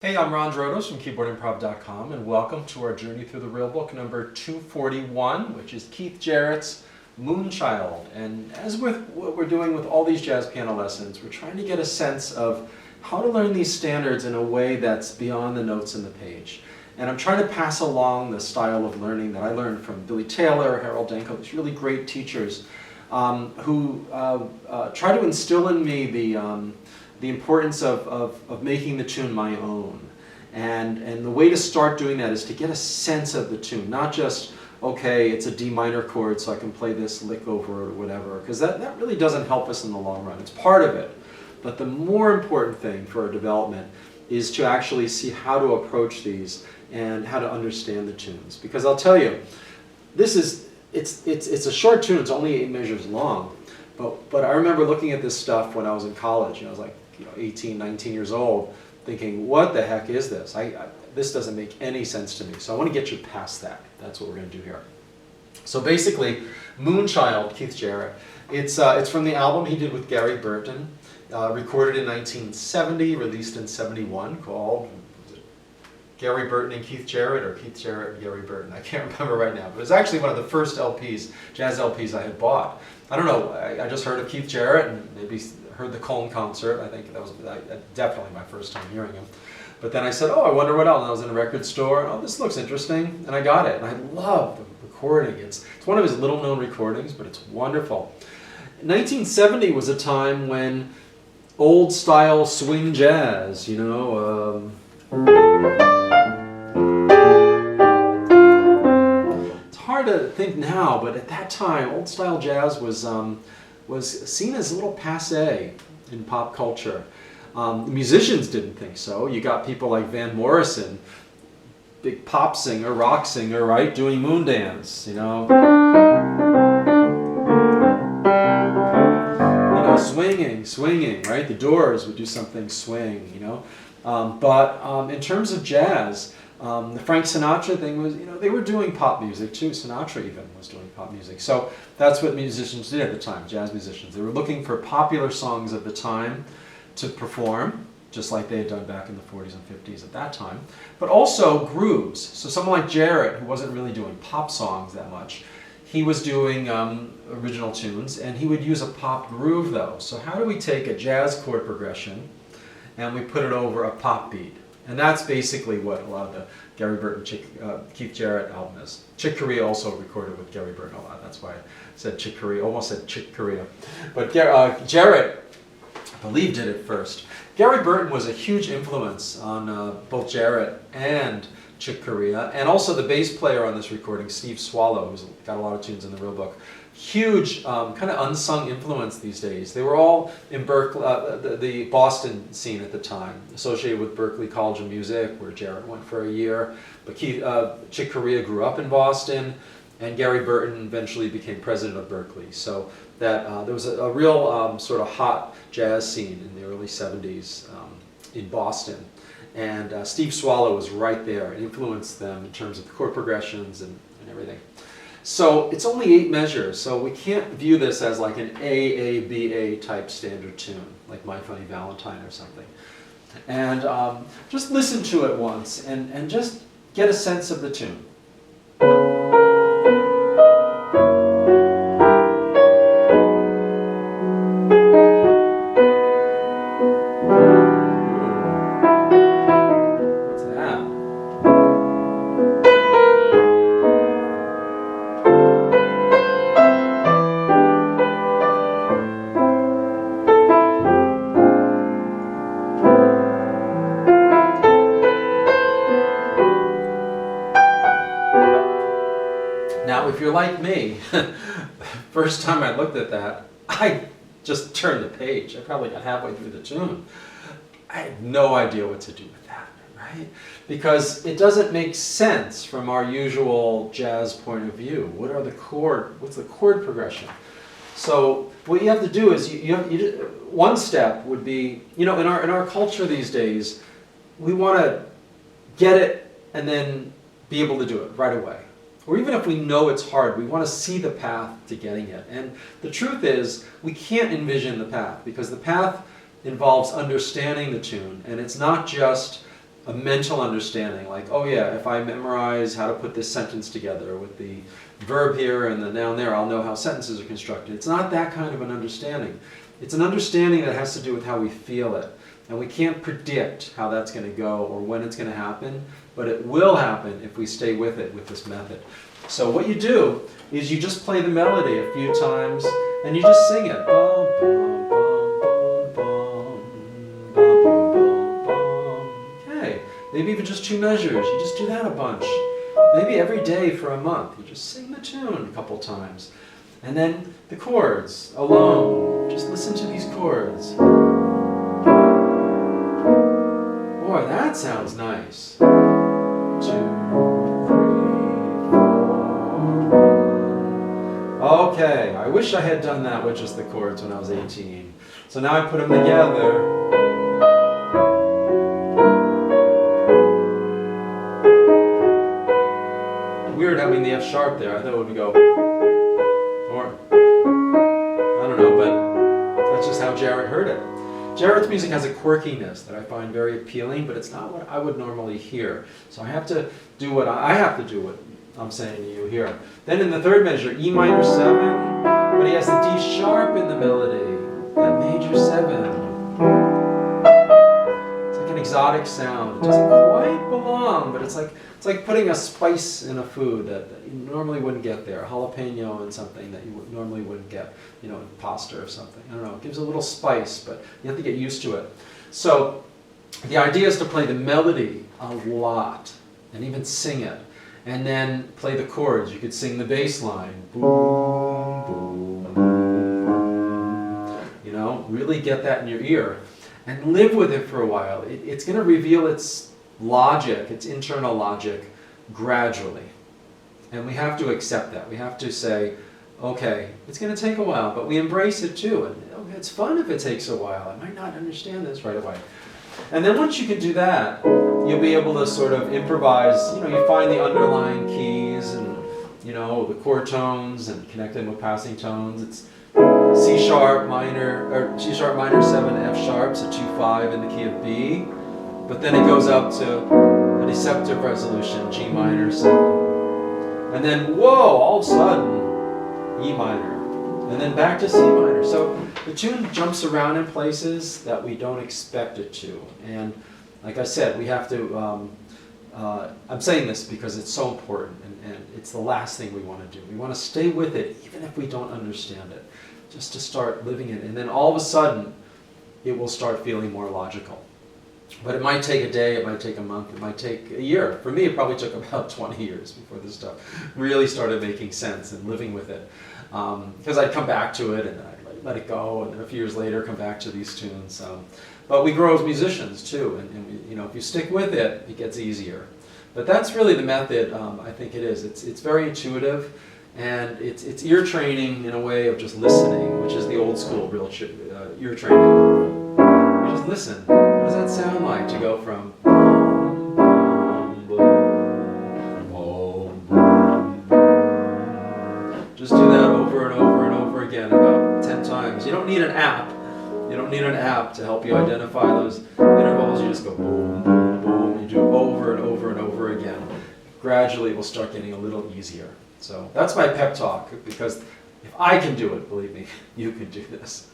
Hey, I'm Ron Drotos from keyboardimprov.com, and welcome to our journey through the real book number 241, which is Keith Jarrett's Moonchild. And as with what we're doing with all these jazz piano lessons, we're trying to get a sense of how to learn these standards in a way that's beyond the notes in the page. And I'm trying to pass along the style of learning that I learned from Billy Taylor, Harold Danko, these really great teachers who try to instill in me the importance of making the tune my own. And the way to start doing that is to get a sense of the tune, not just, okay, it's a D minor chord so I can play this lick over or whatever, because that really doesn't help us in the long run. It's part of it. But the more important thing for our development is to actually see how to approach these and how to understand the tunes. Because I'll tell you, it's a short tune, it's only 8 measures long, but I remember looking at this stuff when I was in college. I was like 18, 19 years old, thinking, what the heck is this? This doesn't make any sense to me. So I want to get you past that. That's what we're going to do here. So basically, Moonchild, Keith Jarrett, it's from the album he did with Gary Burton, recorded in 1970, released in 71, called Gary Burton and Keith Jarrett, or Keith Jarrett and Gary Burton. I can't remember right now, but it was actually one of the first LPs, jazz LPs I had bought. I don't know, I just heard of Keith Jarrett and maybe heard the Cologne concert. I think that was definitely my first time hearing him. But then I said, oh, I wonder what else. And I was in a record store, and oh, this looks interesting. And I got it, and I love the recording. It's one of his little known recordings, but it's wonderful. 1970 was a time when old style swing jazz, hard to think now, but at that time, old style jazz was seen as a little passé in pop culture. The musicians didn't think so. You got people like Van Morrison, big pop singer, rock singer, right, doing Moondance, swinging, right? The Doors would do something swing, But in terms of jazz, the Frank Sinatra thing was, they were doing pop music too. Sinatra even was doing pop music. So that's what musicians did at the time, jazz musicians. They were looking for popular songs of the time to perform, just like they had done back in the 40s and 50s at that time, but also grooves. So someone like Jarrett, who wasn't really doing pop songs that much, he was doing original tunes, and he would use a pop groove though. So how do we take a jazz chord progression and we put it over a pop beat? And that's basically what a lot of the Gary Burton, Keith Jarrett album is. Chick Corea also recorded with Gary Burton a lot. That's why I said Chick Corea, almost said Chick Corea. But Jarrett, I believe, did it first. Gary Burton was a huge influence on both Jarrett and Chick Corea, and also the bass player on this recording, Steve Swallow, who's got a lot of tunes in the real book. Huge, kind of unsung influence these days. They were all in Berkeley, the Boston scene at the time, associated with Berklee College of Music, where Jarrett went for a year. But Chick Corea grew up in Boston, and Gary Burton eventually became president of Berklee. So that there was a real sort of hot jazz scene in the early 70s in Boston. And Steve Swallow was right there and influenced them in terms of the chord progressions and everything. So it's only 8 measures, so we can't view this as like an A-A-B-A type standard tune, like My Funny Valentine or something. And just listen to it once and just get a sense of the tune. Now, if you're like me, first time I looked at that, I just turned the page. I probably got halfway through the tune. I had no idea what to do with that, right? Because it doesn't make sense from our usual jazz point of view. What's the chord progression? So what you have to do is, one step would be, in our culture these days, we want to get it and then be able to do it right away. Or even if we know it's hard, we want to see the path to getting it. And the truth is, we can't envision the path, because the path involves understanding the tune, and it's not just a mental understanding, like, oh yeah, if I memorize how to put this sentence together with the verb here and the noun there, I'll know how sentences are constructed. It's not that kind of an understanding. It's an understanding that has to do with how we feel it. And we can't predict how that's going to go or when it's going to happen, but it will happen if we stay with it with this method. So what you do is you just play the melody a few times and you just sing it. Bum, bum, bum, bum, bum, bum, bum, bum. Okay, maybe even just 2 measures. You just do that a bunch. Maybe every day for a month. You just sing the tune a couple times. And then the chords alone. Just listen to these chords. Boy, that sounds nice. 2, 3, 4. Okay, I wish I had done that with just the chords when I was 18. So now I put them together. Weird having the F sharp there. I thought it would go, or I don't know, but that's just how Jarrett heard it. Jarrett's music has a quirkiness that I find very appealing, but it's not what I would normally hear. So I have to do what I'm saying to you here. Then in the 3rd measure, E minor 7, but he has the D sharp in the melody, that major 7. It's like an exotic sound. It doesn't quite belong, but it's like putting a spice in a food that you normally wouldn't get there. Jalapeno in something that you normally wouldn't get, in pasta or something. I don't know, it gives a little spice, but you have to get used to it. So the idea is to play the melody a lot and even sing it. And then play the chords. You could sing the bass line. Boom, boom, boom. Really get that in your ear. And live with it for a while. It's going to reveal its logic, its internal logic, gradually. And we have to accept that. We have to say, okay, it's going to take a while, but we embrace it too. And it's fun if it takes a while. I might not understand this right away. And then once you can do that, you'll be able to sort of improvise. You find the underlying keys and, the chord tones and connect them with passing tones. It's C sharp minor, or C sharp minor 7, F sharp, so 2-5 in the key of B. But then it goes up to a deceptive resolution, G minor 7. And then, whoa, all of a sudden, E minor. And then back to C minor. So the tune jumps around in places that we don't expect it to. And like I said, we have to, I'm saying this because it's so important and it's the last thing we want to do. We want to stay with it even if we don't understand it. Just to start living it. And then all of a sudden, it will start feeling more logical. But it might take a day, it might take a month, it might take a year. For me, it probably took about 20 years before this stuff really started making sense and living with it. Because I'd come back to it and I'd let it go, and then a few years later come back to these tunes. But we grow as musicians too, and if you stick with it, it gets easier. But that's really the method. I think it is. It's very intuitive, and it's ear training in a way of just listening, which is the old school real ear training. You just listen. What does that sound like to go from just do that over and over and over again about 10 times. You don't need an app. You don't need an app to help you identify those intervals. You just go boom, boom, boom. You do it over and over and over again. Gradually, it will start getting a little easier. So that's my pep talk, because if I can do it, believe me, you can do this.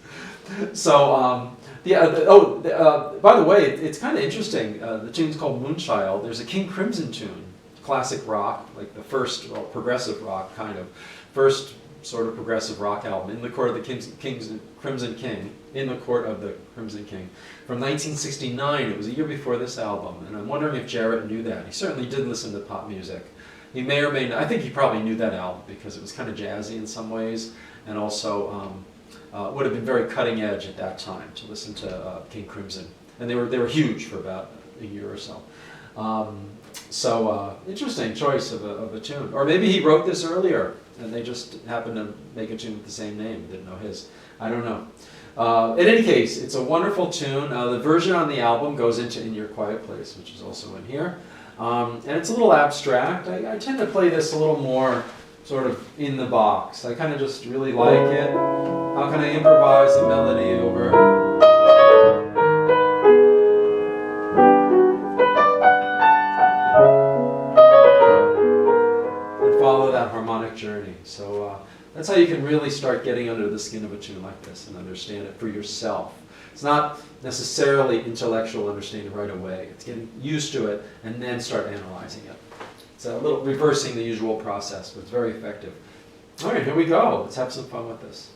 So, by the way, it's kind of interesting. The tune's called Moonchild. There's a King Crimson tune, classic rock, like the first, progressive rock kind of, first sort of progressive rock album, in the court of the Crimson King, in the court of the Crimson King, from 1969. It was a year before this album, and I'm wondering if Jarrett knew that. He certainly did listen to pop music. He may or may not. I think he probably knew that album because it was kind of jazzy in some ways, and also would have been very cutting edge at that time to listen to King Crimson, and they were huge for about a year or so. Interesting choice of a tune, or maybe he wrote this earlier and they just happened to make a tune with the same name. Didn't know his. I don't know. In any case, it's a wonderful tune. The version on the album goes into In Your Quiet Place, which is also in here. And it's a little abstract. I tend to play this a little more sort of in the box. I kind of just really like it. How can I improvise a melody over... So that's how you can really start getting under the skin of a tune like this and understand it for yourself. It's not necessarily intellectual understanding right away. It's getting used to it and then start analyzing it. It's a little reversing the usual process, but it's very effective. All right, here we go. Let's have some fun with this.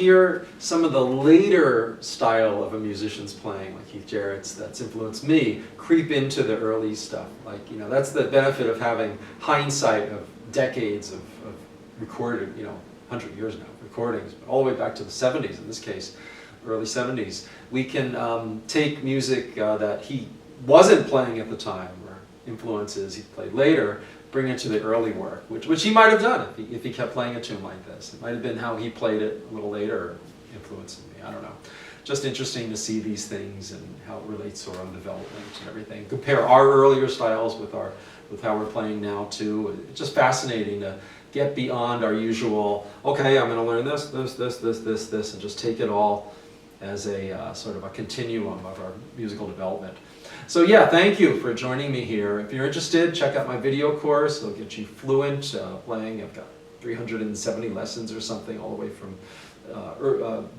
hear some of the later style of a musician's playing, like Keith Jarrett's, that's influenced me, creep into the early stuff. Like, you know, that's the benefit of having hindsight of decades of recorded, you know, 100 years now, recordings, all the way back to the 70s in this case, early 70s. We can take music that he wasn't playing at the time, or influences he played later, bring it to the early work, which he might have done if he kept playing a tune like this. It might have been how he played it a little later, influencing me, I don't know. Just interesting to see these things and how it relates to our own development and everything. Compare our earlier styles with how we're playing now too. It's just fascinating to get beyond our usual, okay, I'm going to learn this, and just take it all as a sort of a continuum of our musical development. So yeah, thank you for joining me here. If you're interested, check out my video course. It'll get you fluent playing. I've got 370 lessons or something, all the way from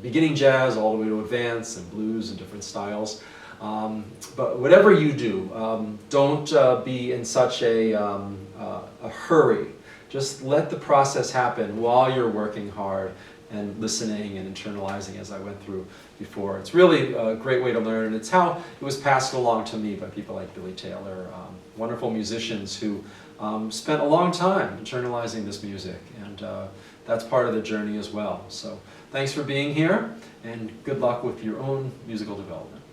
beginning jazz all the way to advanced and blues and different styles. But whatever you do, don't be in such a hurry. Just let the process happen while you're working hard and listening and internalizing, as I went through before. It's really a great way to learn, and it's how it was passed along to me by people like Billy Taylor, wonderful musicians who spent a long time internalizing this music, and that's part of the journey as well. So thanks for being here, and good luck with your own musical development.